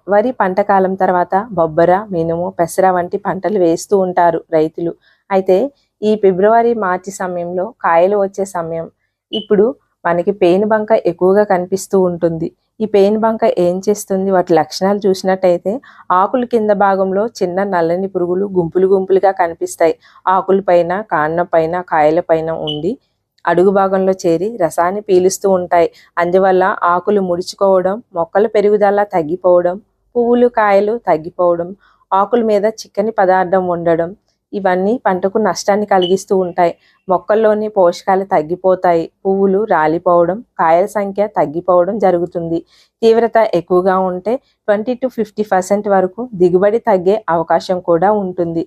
వరి పంట కాలం తర్వాత బొబ్బర, మినుము, పెసర వంటి పంటలు వేస్తూ ఉంటారు రైతులు. అయితే ఈ ఫిబ్రవరి, మార్చి సమయంలో కాయలు వచ్చే సమయం. ఇప్పుడు మనకి పేనుబంక ఎక్కువగా కనిపిస్తూ ఉంటుంది. ఈ పేనుబంక ఏం చేస్తుంది? వాటి లక్షణాలు చూసినట్టయితే ఆకుల కింద భాగంలో చిన్న నల్లని పురుగులు గుంపులు గుంపులుగా కనిపిస్తాయి. ఆకుల పైన, కాండం పైన, కాయల పైన ఉండి అడుగు భాగంలో చేరి రసాన్ని పీలుస్తూ ఉంటాయి. అందువల్ల ఆకులు ముడుచుకోవడం, మొక్కల పెరుగుదల తగ్గిపోవడం, పువ్వులు కాయలు తగ్గిపోవడం, ఆకుల మీద చిక్కని పదార్థం ఉండడం, ఇవన్నీ పంటకు నష్టాన్ని కలిగిస్తూ ఉంటాయి. మొక్కల్లోని పోషకాలు తగ్గిపోతాయి, పువ్వులు రాలిపోవడం, కాయల సంఖ్య తగ్గిపోవడం జరుగుతుంది. తీవ్రత ఎక్కువగా ఉంటే 20-50% వరకు దిగుబడి తగ్గే అవకాశం కూడా ఉంటుంది.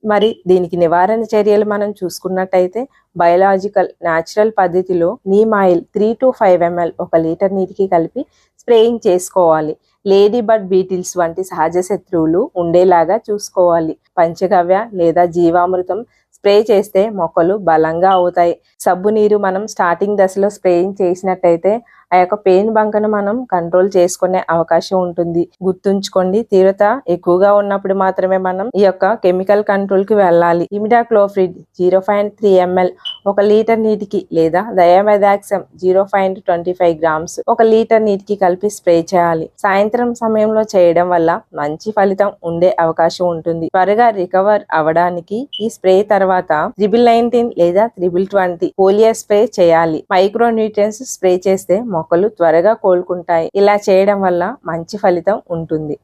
మరి దీనికి నివారణ చర్యలు మనం చూసుకున్నట్టయితే బయోలాజికల్ న్యాచురల్ పద్ధతిలో neem oil 3 to 5 ml 1 litre నీటికి కలిపి స్ప్రేయింగ్ చేసుకోవాలి. లేడీ బర్డ్ బీటిల్స్ వంటి సహజ శత్రువులు ఉండేలాగా చూసుకోవాలి. పంచగవ్య లేదా జీవామృతం స్ప్రే చేస్తే మొక్కలు బలంగా అవుతాయి. సబ్బు నీరు మనం స్టార్టింగ్ దశలో స్ప్రేయింగ్ చేసినట్టయితే ఆ యొక్క పేను బంకను మనం కంట్రోల్ చేసుకునే అవకాశం ఉంటుంది. గుర్తుంచుకోండి, తీవ్రత ఎక్కువగా ఉన్నప్పుడు మాత్రమే మనం ఈ యొక్క కెమికల్ కంట్రోల్ కి వెళ్ళాలి. ఇమిడాక్లోప్రిడ్ 0.3 ml 1 లీటర్ నీటికి లేదా డయామెథాక్సమ్ 0.25 grams 1 లీటర్ నీటికి కలిపి స్ప్రే చేయాలి. సాయంత్రం సమయంలో చేయడం వల్ల మంచి ఫలితం ఉండే అవకాశం ఉంటుంది. త్వరగా రికవర్ అవడానికి ఈ స్ప్రే తర్వాత 19 లేదా 20 పోలియో స్ప్రే చేయాలి. మైక్రో న్యూట్రియన్స్ స్ప్రే చేస్తే మొక్కలు త్వరగా కోలుకుంటాయి. ఇలా చేయడం వల్ల మంచి ఫలితం ఉంటుంది.